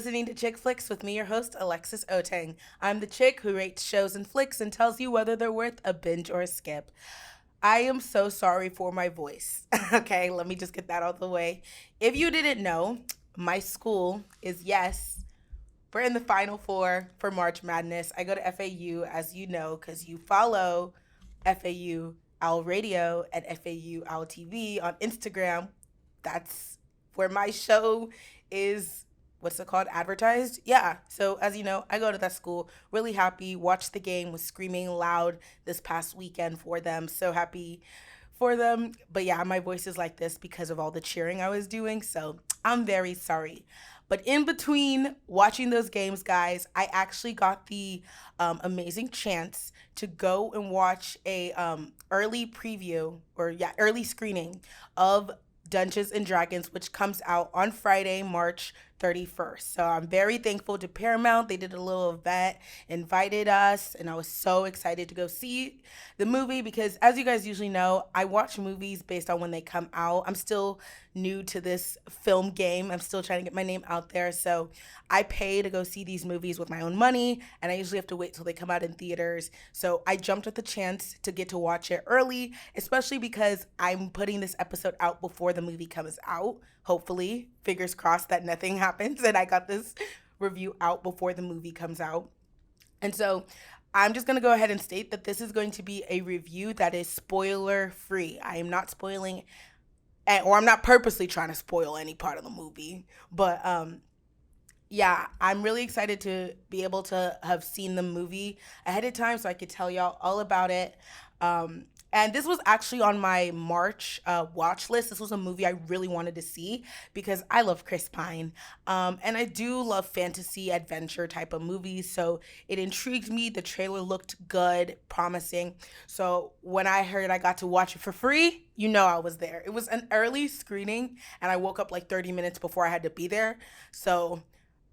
listening to ChickFlicks with me, your host, Alexis Oteng. I'm the chick who rates shows and flicks and tells you whether they're worth a binge or a skip. I am so sorry for my voice. Okay, let me just get that out of the way. If you didn't know, my school is, yes, we're in the Final Four for March Madness. I go to FAU, as you know, because you follow FAU OwlRadio and FAU Owl TV on Instagram. That's where my show is, what's it called, advertised? Yeah. So as you know, I go to that school. Really happy. Watched the game. Was screaming loud this past weekend for them. So happy for them. But yeah, my voice is like this because of all the cheering I was doing. So I'm very sorry. But in between watching those games, guys, I actually got the amazing chance to go and watch a early preview, or yeah, early screening of Dungeons and Dragons, which comes out on Friday, March 31st. So I'm very thankful to Paramount. They did a little event, invited us, and I was so excited to go see the movie because, as you guys usually know, I watch movies based on when they come out. I'm still new to this film game. I'm still trying to get my name out there. So I pay to go see these movies with my own money, and I usually have to wait till they come out in theaters. So I jumped at the chance to get to watch it early, especially because I'm putting this episode out before the movie comes out. Hopefully, fingers crossed that nothing happens and I got this review out before the movie comes out. And so I'm just going to go ahead and state that this is going to be a review that is spoiler free. I am not spoiling, or I'm not purposely trying to spoil any part of the movie. But yeah, I'm really excited to be able to have seen the movie ahead of time so I could tell y'all all about it. And this was actually on my March watch list. This was a movie I really wanted to see because I love Chris Pine. And I do love fantasy adventure type of movies. So it intrigued me. The trailer looked good, promising. So when I heard I got to watch it for free, you know I was there. It was an early screening and I woke up like 30 minutes before I had to be there. So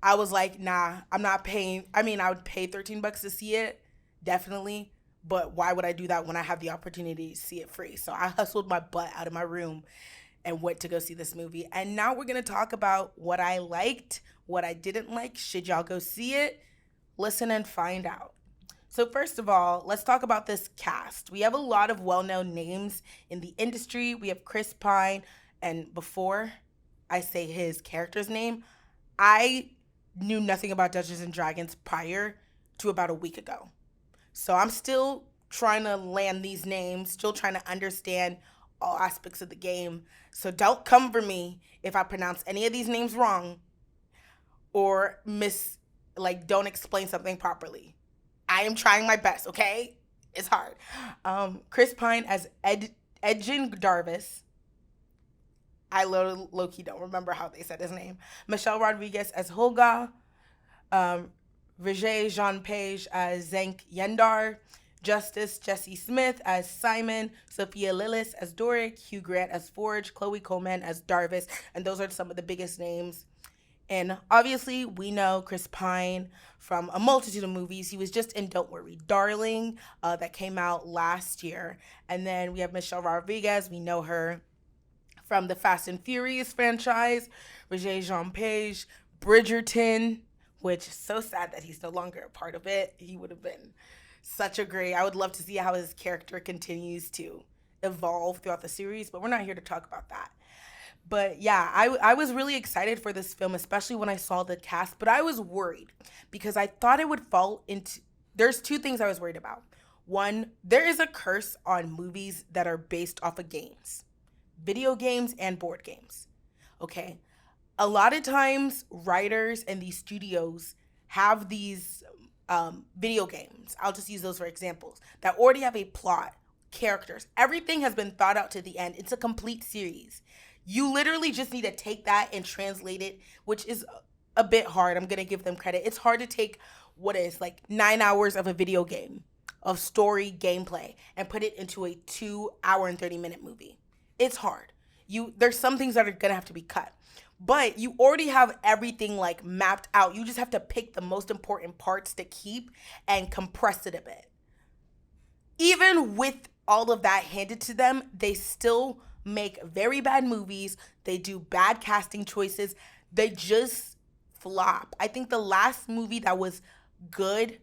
I was like, nah, I'm not paying. I mean, I would pay $13 to see it, definitely. But why would I do that when I have the opportunity to see it free? So I hustled my butt out of my room and went to go see this movie. And now we're going to talk about what I liked, what I didn't like. Should y'all go see it? Listen and find out. So first of all, let's talk about this cast. We have a lot of well-known names in the industry. We have Chris Pine. And before I say his character's name, I knew nothing about Dungeons and Dragons prior to about a week ago. So I'm still trying to land these names, still trying to understand all aspects of the game. So don't come for me if I pronounce any of these names wrong or don't explain something properly. I am trying my best, okay? It's hard. Chris Pine as Edgin Darvis. I low-key don't remember how they said his name. Michelle Rodriguez as Holga. Vijay Jean-Page as Zank Yendar, Justice Jesse Smith as Simon, Sophia Lillis as Doric, Hugh Grant as Forge, Chloe Coleman as Darvis, and those are some of the biggest names. And obviously, we know Chris Pine from a multitude of movies. He was just in Don't Worry, Darling, that came out last year. And then we have Michelle Rodriguez. We know her from the Fast and Furious franchise, Vijay Jean-Page, Bridgerton, which is so sad that he's no longer a part of it. He would have been I would love to see how his character continues to evolve throughout the series, but we're not here to talk about that. But yeah, I was really excited for this film, especially when I saw the cast, but I was worried because I thought it would fall into, there's two things I was worried about. One, there is a curse on movies that are based off of games, video games and board games, okay? A lot of times, writers and these studios have these video games. I'll just use those for examples that already have a plot, characters. Everything has been thought out to the end. It's a complete series. You literally just need to take that and translate it, which is a bit hard. I'm going to give them credit. It's hard to take what is like 9 hours of a video game, of story gameplay, and put it into a 2 hour and 30-minute movie. It's hard. There's some things that are going to have to be cut. But you already have everything like mapped out. You just have to pick the most important parts to keep and compress it a bit. Even with all of that handed to them, they still make very bad movies. They do bad casting choices. They just flop. I think the last movie that was good,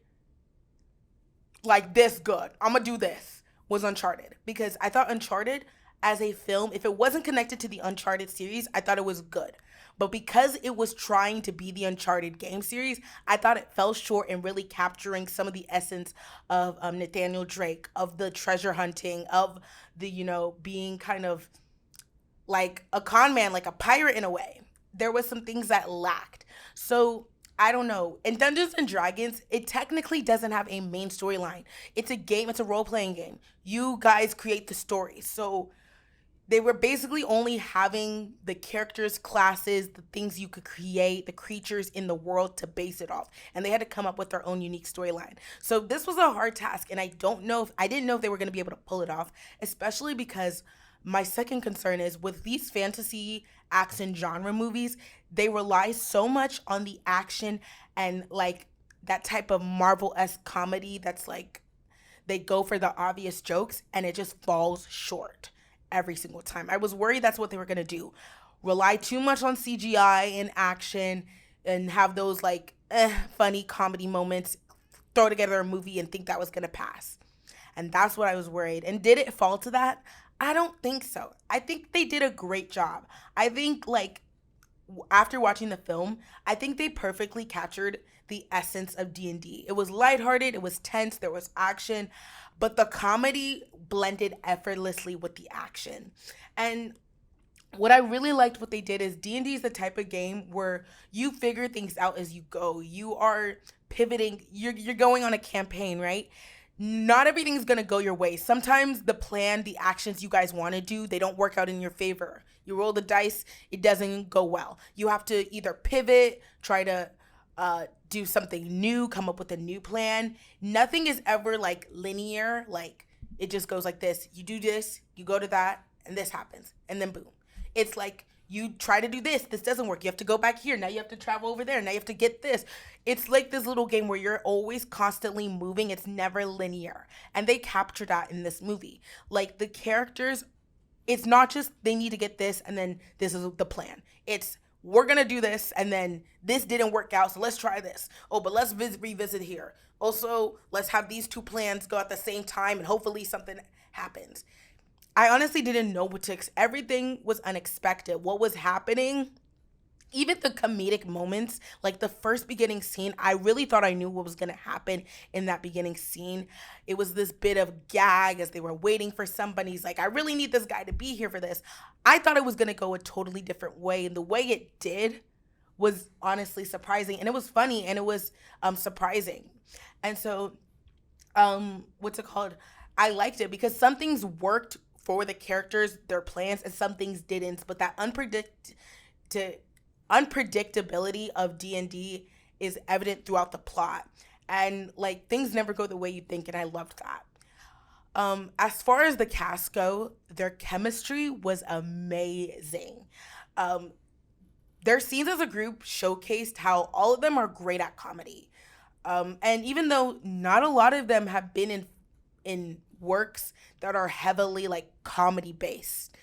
like this good, I'm gonna do this, was Uncharted. Because I thought Uncharted as a film, if it wasn't connected to the Uncharted series, I thought it was good. But because it was trying to be the Uncharted game series, I thought it fell short in really capturing some of the essence of Nathaniel Drake, of the treasure hunting, of the, being kind of like a con man, like a pirate in a way. There was some things that lacked. So I don't know. In Dungeons and Dragons, it technically doesn't have a main storyline. It's a game, it's a role playing game. You guys create the story. So they were basically only having the characters, classes, the things you could create, the creatures in the world to base it off. And they had to come up with their own unique storyline. So this was a hard task. And I didn't know if they were going to be able to pull it off, especially because my second concern is with these fantasy action genre movies, they rely so much on the action and like that type of Marvel-esque comedy that's like they go for the obvious jokes and it just falls short every single time. I was worried that's what they were going to do. Rely too much on CGI and action and have those like funny comedy moments, throw together a movie and think that was going to pass. And that's what I was worried. And did it fall to that? I don't think so. I think they did a great job. I think like after watching the film, I think they perfectly captured the essence of D&D. It was lighthearted, it was tense, there was action, but the comedy blended effortlessly with the action. And what I really liked what they did is D&D is the type of game where you figure things out as you go. You are pivoting, you're going on a campaign, right? Not everything's going to go your way. Sometimes the plan, the actions you guys want to do, they don't work out in your favor. You roll the dice, it doesn't go well. You have to either pivot, try to do something new, come up with a new plan. Nothing is ever like linear, like it just goes like this. You do this, you go to that, and this happens, and then boom. It's like you try to do this doesn't work. You have to go back here. Now you have to travel over there. Now you have to get this. It's like this little game where you're always constantly moving. It's never linear. And they capture that in this movie. Like the characters, it's not just they need to get this and then this is the plan. It's we're going to do this and then this didn't work out. So let's try this. Oh, but let's revisit here. Also, let's have these two plans go at the same time and hopefully something happens. I honestly didn't know what to expect. Everything was unexpected. What was happening, even the comedic moments, like the first beginning scene, I really thought I knew what was going to happen in that beginning scene. It was this bit of gag as they were waiting for somebody. He's like, I really need this guy to be here for this. I thought it was going to go a totally different way. And the way it did was honestly surprising. And it was funny and it was surprising. And so, what's it called? I liked it because some things worked for the characters, their plans, and some things didn't. But that unpredictability of D&D is evident throughout the plot. And like things never go the way you think, and I loved that. As far as the cast go, their chemistry was amazing. Their scenes as a group showcased how all of them are great at comedy. And even though not a lot of them have been in works that are heavily like comedy based.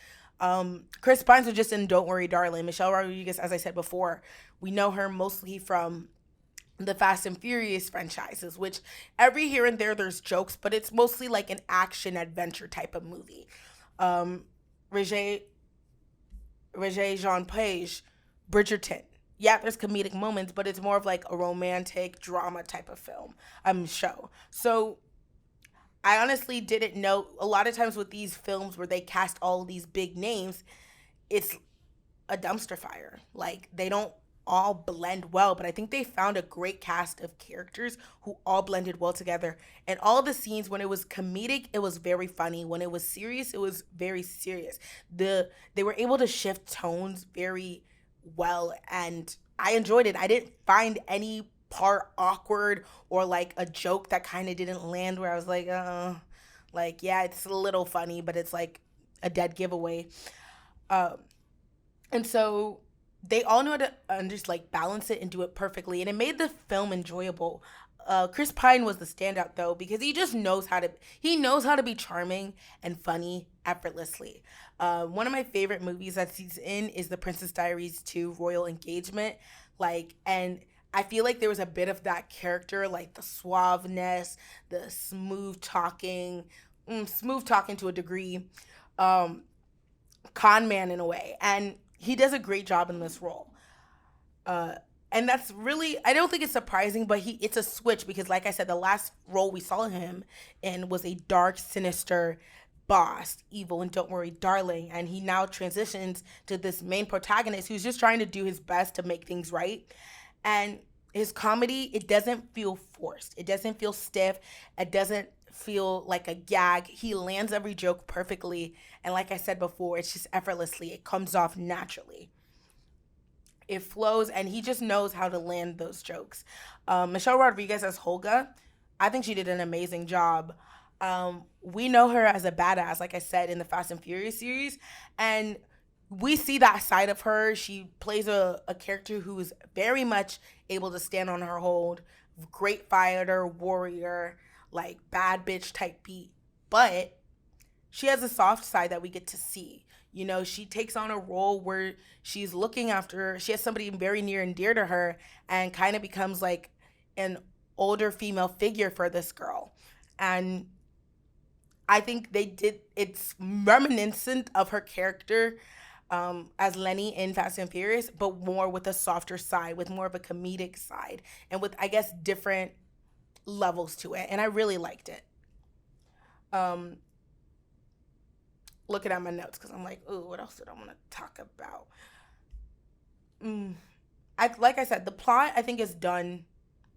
Chris Pines was just in Don't Worry Darling. Michelle Rodriguez, as I said before, we know her mostly from the Fast and Furious franchises, which every here and there there's jokes, but it's mostly like an action adventure type of movie. Regé Jean Page, Bridgerton. Yeah, there's comedic moments, but it's more of like a romantic drama type of show. So I honestly didn't know. A lot of times with these films where they cast all these big names, it's a dumpster fire. Like, they don't all blend well, but I think they found a great cast of characters who all blended well together. And all the scenes, when it was comedic, it was very funny. When it was serious, it was very serious. They were able to shift tones very well, and I enjoyed it. I didn't find any part awkward or like a joke that kind of didn't land where I was like, yeah, it's a little funny, but it's like a dead giveaway. And so they all know how to just like balance it and do it perfectly, and it made the film enjoyable. Chris Pine was the standout though, because he just knows how to be charming and funny effortlessly. One of my favorite movies that he's in is The Princess Diaries 2 Royal Engagement. Like, and I feel like there was a bit of that character, like the suaveness, the smooth talking to a degree, um, con man in a way, and he does a great job in this role. Uh, and that's really, I don't think it's surprising, but it's a switch because, like I said, the last role we saw him in was a dark, sinister boss, evil, and don't worry, darling. And he now transitions to this main protagonist who's just trying to do his best to make things right. And his comedy, it doesn't feel forced, it doesn't feel stiff, it doesn't feel like a gag. He lands every joke perfectly. And like I said before, it's just effortlessly, it comes off naturally, it flows, and he just knows how to land those jokes. Michelle Rodriguez as Holga, I think she did an amazing job. We know her as a badass, like I said, in the Fast and Furious series, and we see that side of her. She plays a character who is very much able to stand on her hold, great fighter, warrior, like bad bitch type beat. But she has a soft side that we get to see. You know, she takes on a role where she's looking after, she has somebody very near and dear to her and kind of becomes like an older female figure for this girl. And I think it's reminiscent of her character as Lenny in Fast and Furious, but more with a softer side, with more of a comedic side, and with, I guess, different levels to it. And I really liked it. Um, Looking at my notes because I'm like, ooh, what else did I want to talk about? Mm. Like I said, the plot I think is done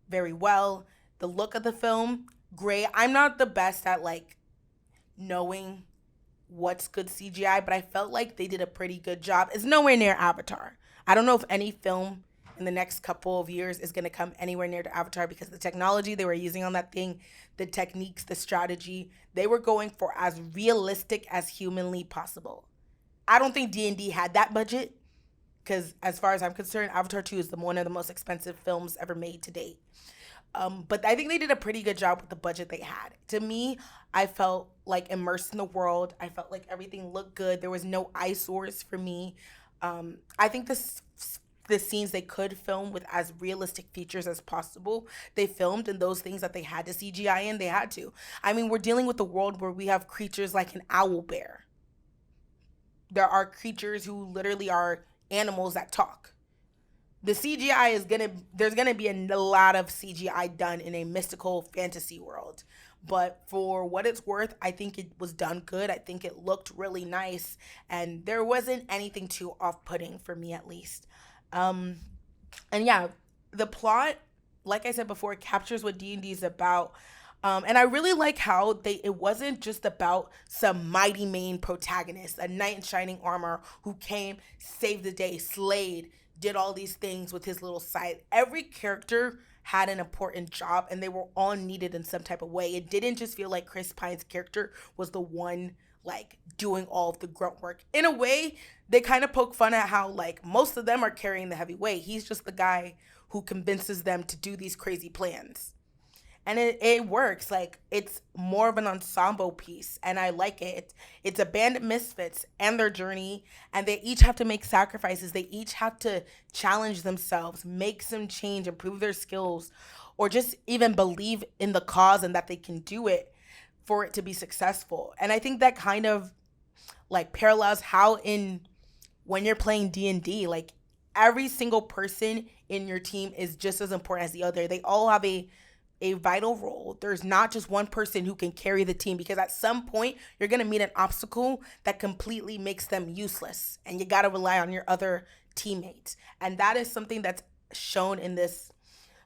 very well. The look of the film, great. I'm not the best at like knowing what's good CGI, but I felt like they did a pretty good job. It's nowhere near Avatar. I don't know if any film in the next couple of years is going to come anywhere near to Avatar because the technology they were using on that thing, the techniques, the strategy, they were going for as realistic as humanly possible. I don't think D&D had that budget because as far as I'm concerned, Avatar 2 is one of the most expensive films ever made to date. But I think they did a pretty good job with the budget they had. To me, I felt like immersed in the world. I felt like everything looked good. There was no eyesores for me. I think the scenes they could film with as realistic features as possible, they filmed, and those things that they had to CGI in, they had to. I mean, we're dealing with a world where we have creatures like an owlbear. There are creatures who literally are animals that talk. The CGI there's gonna be a lot of CGI done in a mystical fantasy world. But for what it's worth, I think it was done good. I think it looked really nice. And there wasn't anything too off putting for me, at least. Um, and yeah, the plot, like I said before, captures what D&D is about. And I really like how it wasn't just about some mighty main protagonist, a knight in shining armor who came, saved the day, slayed, did all these things with his little side. Every character had an important job and they were all needed in some type of way. It didn't just feel like Chris Pine's character was the one like doing all of the grunt work. In a way, they kind of poke fun at how like most of them are carrying the heavy weight. He's just the guy who convinces them to do these crazy plans. And it works. Like, it's more of an ensemble piece, and I like it. It's a band of misfits and their journey, and they each have to make sacrifices. They each have to challenge themselves, make some change, improve their skills, or just even believe in the cause and that they can do it for it to be successful. And I think that kind of like parallels how in when you're playing D&D, like every single person in your team is just as important as the other. They all have a vital role. There's not just one person who can carry the team because at some point you're going to meet an obstacle that completely makes them useless and you got to rely on your other teammates. And that is something that's shown in this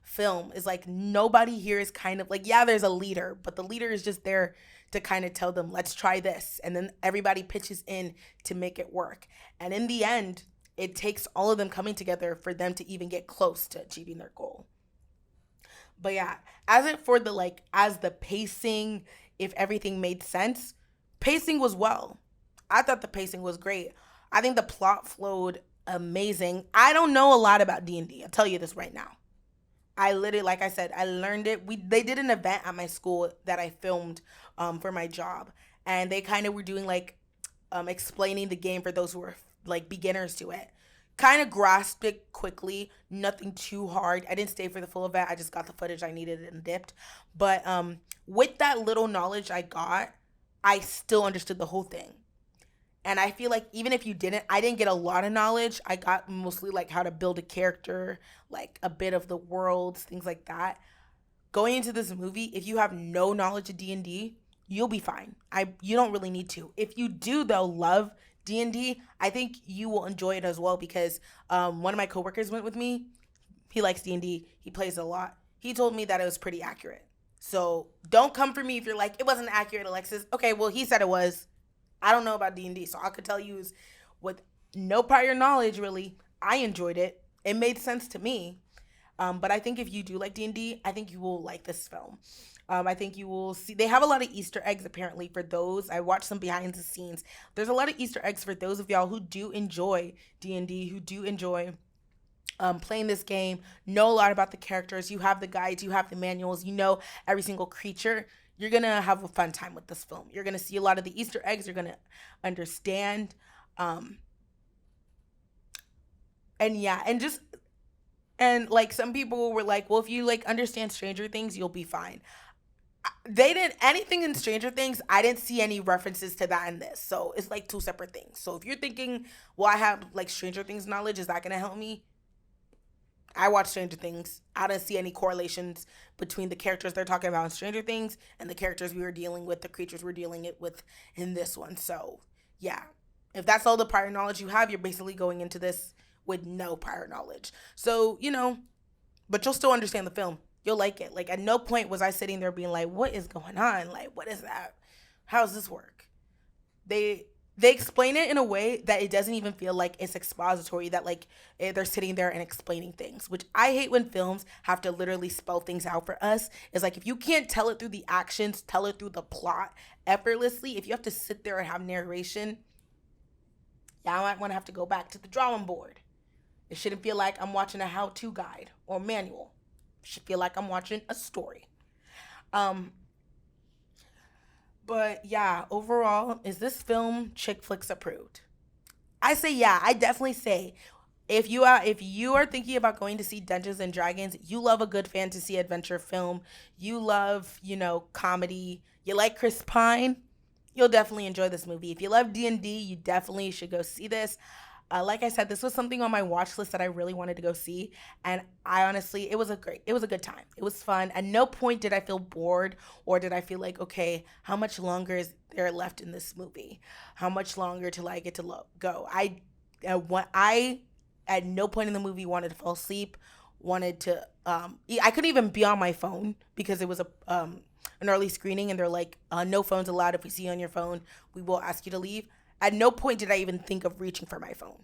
film is like nobody here is kind of like, yeah, there's a leader, but the leader is just there to kind of tell them, let's try this. And then everybody pitches in to make it work. And in the end, it takes all of them coming together for them to even get close to achieving their goal. But yeah, as the pacing, if everything made sense, pacing was well. I thought the pacing was great. I think the plot flowed amazing. I don't know a lot about D&D. I'll tell you this right now. I literally, like I said, I learned it. They did an event at my school that I filmed for my job. And they kind of were doing explaining the game for those who were like beginners to it. kind of grasped it quickly, nothing too hard. I didn't stay for the full event. I just got the footage I needed and dipped. But with that little knowledge I got, I still understood the whole thing. And I feel like even if you didn't, I didn't get a lot of knowledge. I got mostly like how to build a character, like a bit of the worlds, things like that. Going into this movie, if you have no knowledge of D&D, you'll be fine. You don't really need to. If you do though love D&D, I think you will enjoy it as well because one of my coworkers went with me. He likes D&D. He plays a lot. He told me that it was pretty accurate. So don't come for me if you're like, it wasn't accurate, Alexis. Okay, well, he said it was. I don't know about D&D, so I could tell you is with no prior knowledge, really, I enjoyed it. It made sense to me. But I think if you do like D&D, I think you will like this film. I think you will see, they have a lot of Easter eggs apparently for those. I watched some behind the scenes. There's a lot of Easter eggs for those of y'all who do enjoy D&D, who do enjoy playing this game, know a lot about the characters. You have the guides, you have the manuals, you know every single creature. You're going to have a fun time with this film. You're going to see a lot of the Easter eggs. You're going to understand. And yeah, and like some people were like, well, if you like understand Stranger Things, you'll be fine. They didn't, anything in Stranger Things, I didn't see any references to that in this. So it's like two separate things. So if you're thinking, well, I have like Stranger Things knowledge, is that going to help me? I watched Stranger Things. I didn't see any correlations between the characters they're talking about in Stranger Things and the characters we were dealing with, the creatures we're dealing with in this one. So, yeah. If that's all the prior knowledge you have, you're basically going into this with no prior knowledge. So, but you'll still understand the film. You'll like it. Like, at no point was I sitting there being like, what is going on? Like, what is that? How does this work? They explain it in a way that it doesn't even feel like it's expository, that like they're sitting there and explaining things, which I hate when films have to literally spell things out for us. It's like if you can't tell it through the actions, tell it through the plot effortlessly, if you have to sit there and have narration, yeah, I might want to have to go back to the drawing board. It shouldn't feel like I'm watching a how-to guide or manual. It should feel like I'm watching a story. But yeah, overall, is this film ChickFlicks approved? I say yeah. I definitely say if you are thinking about going to see Dungeons and Dragons, you love a good fantasy adventure film, you love, comedy, you like Chris Pine, you'll definitely enjoy this movie. If you love D&D, you definitely should go see this. Like I said, this was something on my watch list that I really wanted to go see. And I honestly, it was a good time. It was fun. At no point did I feel bored or did I feel like, okay, how much longer is there left in this movie? How much longer till I get to go? I at no point in the movie wanted to fall asleep, wanted to, I couldn't even be on my phone because it was an early screening and they're like, no phones allowed. If we see you on your phone, we will ask you to leave. At no point did I even think of reaching for my phone.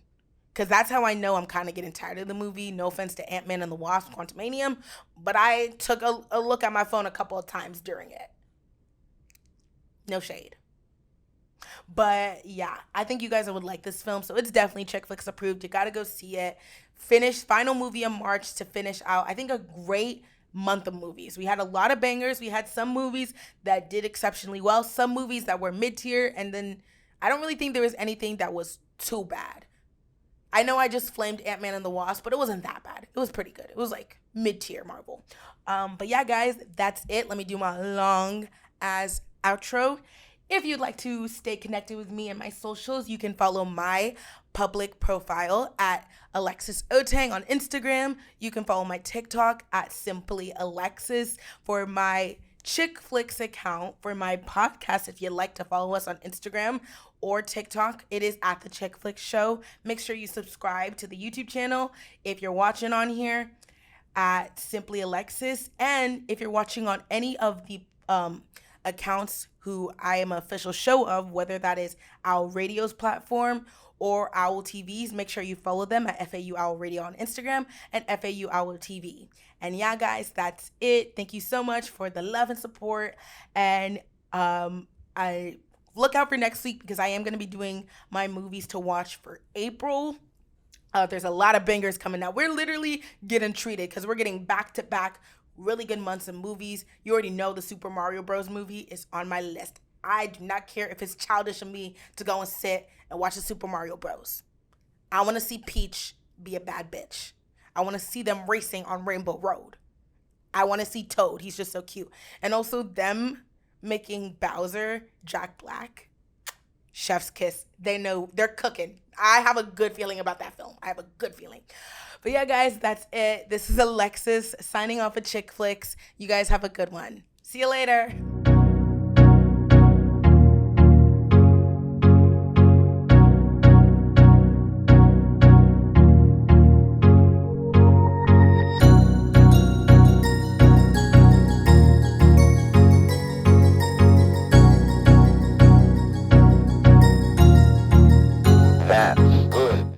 Because that's how I know I'm kind of getting tired of the movie. No offense to Ant-Man and the Wasp, Quantumanium. But I took a look at my phone a couple of times during it. No shade. But yeah, I think you guys would like this film. So it's definitely ChickFlicks approved. You got to go see it. Final movie in March to finish out, I think, a great month of movies. We had a lot of bangers. We had some movies that did exceptionally well. Some movies that were mid-tier. And then I don't really think there was anything that was too bad. I know I just flamed Ant-Man and the Wasp, but it wasn't that bad. It was pretty good. It was like mid-tier Marvel. But yeah, guys, that's it. Let me do my long-ass outro. If you'd like to stay connected with me and my socials, you can follow my public profile at Alexis Otang on Instagram. You can follow my TikTok at Simply Alexis. For my ChickFlicks account, for my podcast, if you'd like to follow us on Instagram or TikTok, it is at the ChickFlicks Show. Make sure you subscribe to the YouTube channel if you're watching on here at Simply Alexis. And if you're watching on any of the accounts who I am an official show of, whether that is OwlRadio's platform or Owl TV's, make sure you follow them at FAU Owl Radio on Instagram and FAU Owl TV. And yeah, guys, that's it. Thank you so much for the love and support. And I look out for next week because I am going to be doing my movies to watch for April. There's a lot of bangers coming out. We're literally getting treated because we're getting back-to-back really good months of movies. You already know the Super Mario Bros. Movie is on my list. I do not care if it's childish of me to go and sit and watch the Super Mario Bros. I want to see Peach be a bad bitch. I want to see them racing on Rainbow Road. I want to see Toad. He's just so cute. And also them making Bowser Jack Black. Chef's kiss. They know they're cooking. I have a good feeling about that film. I have a good feeling. But yeah, guys, that's it. This is Alexis signing off of ChickFlicks. You guys have a good one. See you later.